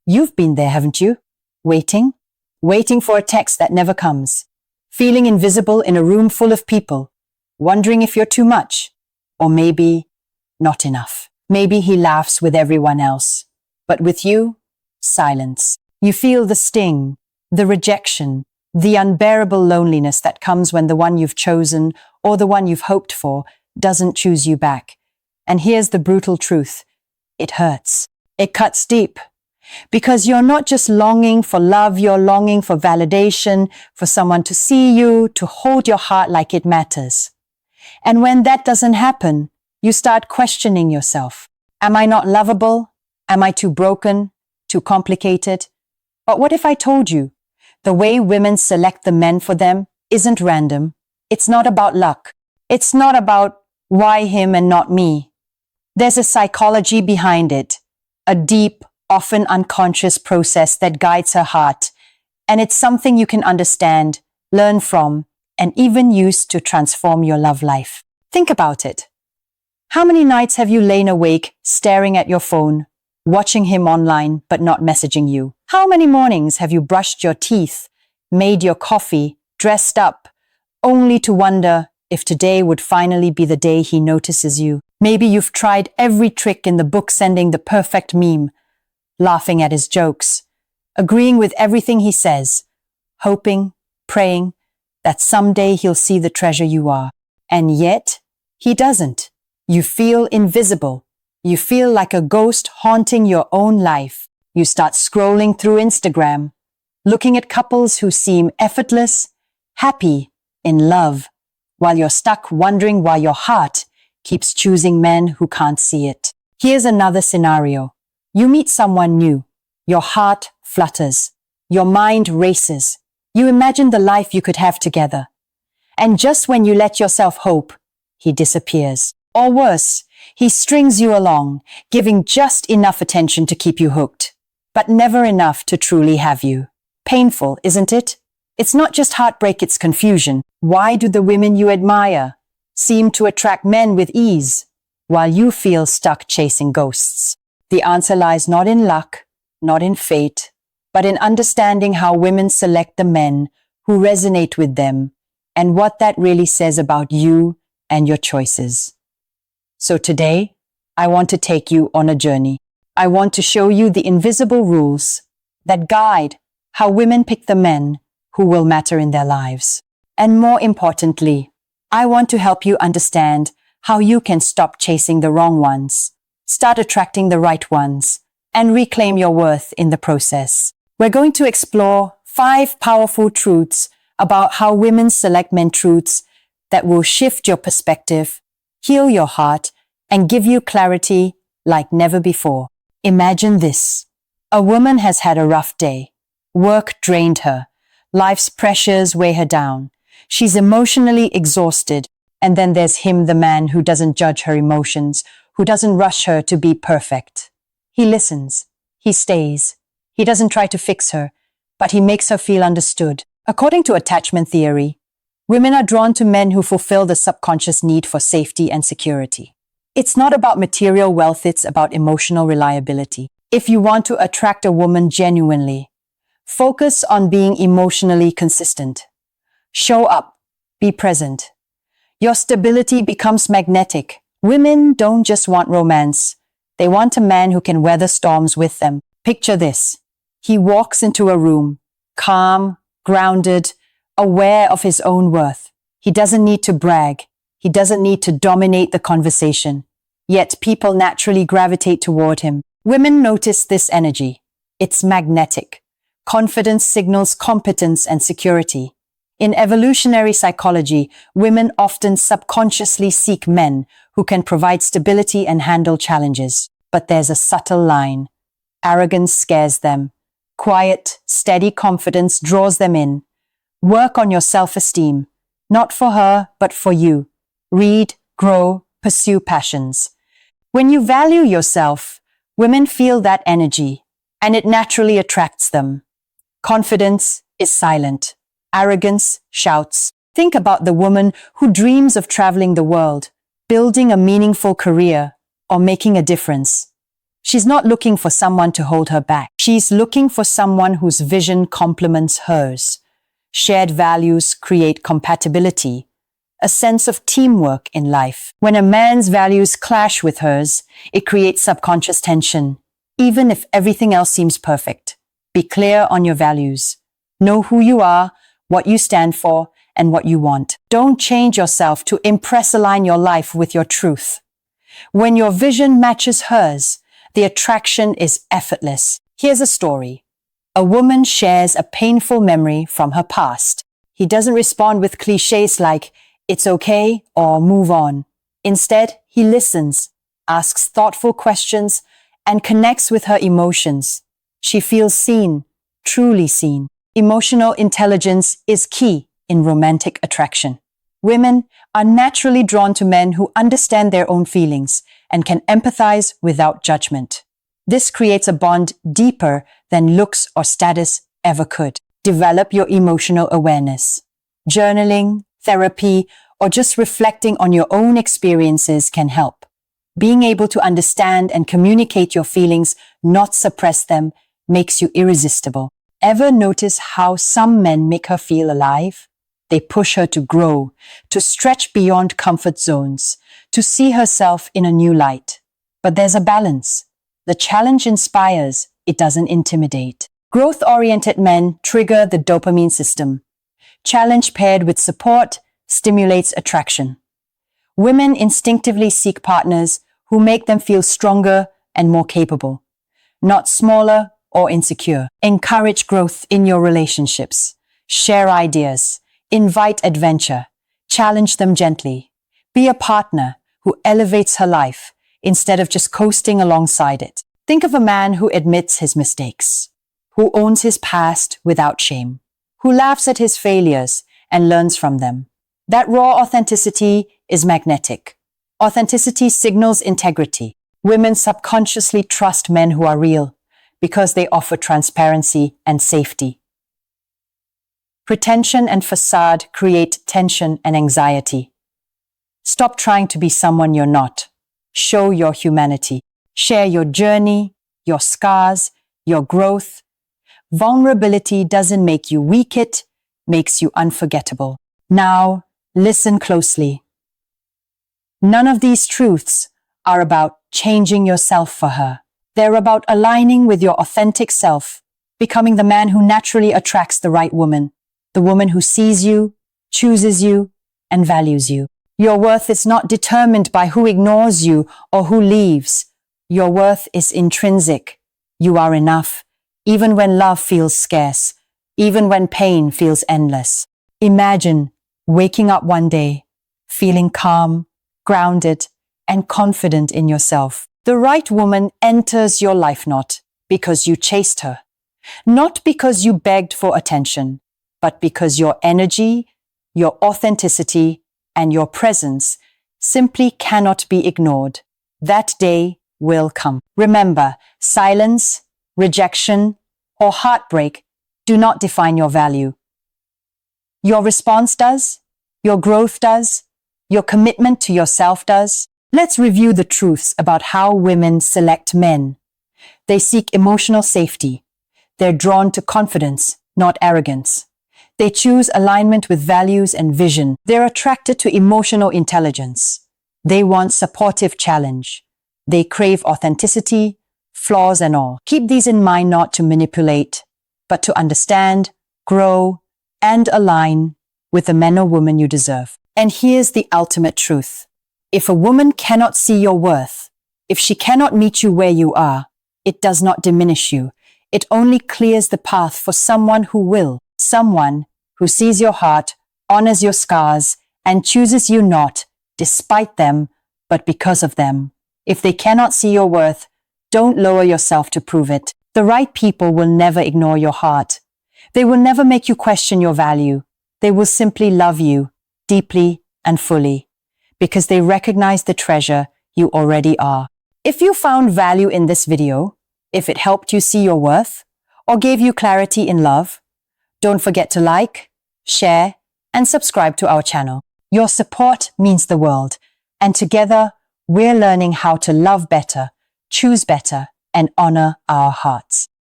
You've been there, haven't you? Waiting for a text that never comes. Feeling invisible in a room full of people. Wondering if you're too much. Or maybe not enough. Maybe he laughs with everyone else. But with you, silence. You feel the sting, the rejection, the unbearable loneliness that comes when the one you've chosen or the one you've hoped for doesn't choose you back. And here's the brutal truth. It hurts. It cuts deep. Because you're not just longing for love, you're longing for validation, for someone to see you, to hold your heart like it matters. And when that doesn't happen, you start questioning yourself. Am I not lovable? Am I too broken? Too complicated? But what if I told you the way women select the men for them isn't random? It's not about luck. It's not about why him and not me. There's a psychology behind it, a deep, often unconscious process that guides her heart, and it's something you can understand, learn from, and even use to transform your love life. Think about it. How many nights have you lain awake, staring at your phone, watching him online but not messaging you? How many mornings have you brushed your teeth, made your coffee, dressed up, only to wonder if today would finally be the day he notices you? Maybe you've tried every trick in the book, sending the perfect meme, laughing at his jokes, agreeing with everything he says, hoping, praying that someday he'll see the treasure you are. And yet, he doesn't. You feel invisible. You feel like a ghost haunting your own life. You start scrolling through Instagram, looking at couples who seem effortless, happy, in love, while you're stuck wondering why your heart keeps choosing men who can't see it. Here's another scenario. You meet someone new. Your heart flutters. Your mind races. You imagine the life you could have together. And just when you let yourself hope, he disappears. Or worse, he strings you along, giving just enough attention to keep you hooked, but never enough to truly have you. Painful, isn't it? It's not just heartbreak, it's confusion. Why do the women you admire seem to attract men with ease, while you feel stuck chasing ghosts? The answer lies not in luck, not in fate, but in understanding how women select the men who resonate with them and what that really says about you and your choices. So today, I want to take you on a journey. I want to show you the invisible rules that guide how women pick the men who will matter in their lives. And more importantly, I want to help you understand how you can stop chasing the wrong ones, start attracting the right ones, and reclaim your worth in the process. We're going to explore 5 powerful truths about how women select men, truths that will shift your perspective, heal your heart, and give you clarity like never before. Imagine this. A woman has had a rough day. Work drained her. Life's pressures weigh her down. She's emotionally exhausted. And then there's him, the man who doesn't judge her emotions, who doesn't rush her to be perfect. He listens. He stays. He doesn't try to fix her, but he makes her feel understood. According to attachment theory, women are drawn to men who fulfill the subconscious need for safety and security. It's not about material wealth, it's about emotional reliability. If you want to attract a woman genuinely, focus on being emotionally consistent. Show up. Be present. Your stability becomes magnetic. Women don't just want romance. They want a man who can weather storms with them. Picture this. He walks into a room, calm, grounded, aware of his own worth. He doesn't need to brag. He doesn't need to dominate the conversation. Yet people naturally gravitate toward him. Women notice this energy. It's magnetic. Confidence signals competence and security. In evolutionary psychology, women often subconsciously seek men who can provide stability and handle challenges. But there's a subtle line. Arrogance scares them. Quiet, steady confidence draws them in. Work on your self-esteem, not for her, but for you. Read, grow, pursue passions. When you value yourself, women feel that energy, and it naturally attracts them. Confidence is silent. Arrogance shouts. Think about the woman who dreams of traveling the world, building a meaningful career, or making a difference. She's not looking for someone to hold her back. She's looking for someone whose vision complements hers. Shared values create compatibility, a sense of teamwork in life. When a man's values clash with hers, it creates subconscious tension, even if everything else seems perfect. Be clear on your values. Know who you are, what you stand for, and what you want. Don't change yourself to align your life with your truth. When your vision matches hers, the attraction is effortless. Here's a story. A woman shares a painful memory from her past. He doesn't respond with cliches like, "It's okay," or "move on." Instead, he listens, asks thoughtful questions, and connects with her emotions. She feels seen, truly seen. Emotional intelligence is key in romantic attraction. Women are naturally drawn to men who understand their own feelings and can empathize without judgment. This creates a bond deeper than looks or status ever could. Develop your emotional awareness. Journaling, therapy, or just reflecting on your own experiences can help. Being able to understand and communicate your feelings, not suppress them, makes you irresistible. Ever notice how some men make her feel alive? They push her to grow, to stretch beyond comfort zones, to see herself in a new light. But there's a balance. The challenge inspires, it doesn't intimidate. Growth-oriented men trigger the dopamine system. Challenge paired with support stimulates attraction. Women instinctively seek partners who make them feel stronger and more capable, not smaller or insecure. Encourage growth in your relationships. Share ideas. Invite adventure. Challenge them gently. Be a partner who elevates her life instead of just coasting alongside it. Think of a man who admits his mistakes, who owns his past without shame, who laughs at his failures and learns from them. That raw authenticity is magnetic. Authenticity signals integrity. Women subconsciously trust men who are real because they offer transparency and safety. Pretension and facade create tension and anxiety. Stop trying to be someone you're not. Show your humanity. Share your journey, your scars, your growth. Vulnerability doesn't make you weak, it makes you unforgettable. Now, listen closely. None of these truths are about changing yourself for her. They're about aligning with your authentic self, becoming the man who naturally attracts the right woman, the woman who sees you, chooses you, and values you. Your worth is not determined by who ignores you or who leaves. Your worth is intrinsic. You are enough, even when love feels scarce, even when pain feels endless. Imagine waking up one day, feeling calm, grounded, and confident in yourself. The right woman enters your life not because you chased her, not because you begged for attention, but because your energy, your authenticity, and your presence simply cannot be ignored. That day will come. Remember, silence, rejection, or heartbreak do not define your value. Your response does, your growth does, your commitment to yourself does. Let's review the truths about how women select men. They seek emotional safety. They're drawn to confidence, not arrogance. They choose alignment with values and vision. They're attracted to emotional intelligence. They want supportive challenge. They crave authenticity, flaws and all. Keep these in mind, not to manipulate, but to understand, grow, and align with the man or woman you deserve. And here's the ultimate truth. If a woman cannot see your worth, if she cannot meet you where you are, it does not diminish you. It only clears the path for someone who will. Someone who sees your heart, honors your scars, and chooses you not despite them, but because of them. If they cannot see your worth, don't lower yourself to prove it. The right people will never ignore your heart. They will never make you question your value. They will simply love you deeply and fully because they recognize the treasure you already are. If you found value in this video, if it helped you see your worth, or gave you clarity in love, don't forget to like, share, and subscribe to our channel. Your support means the world, and together we're learning how to love better, choose better, and honor our hearts.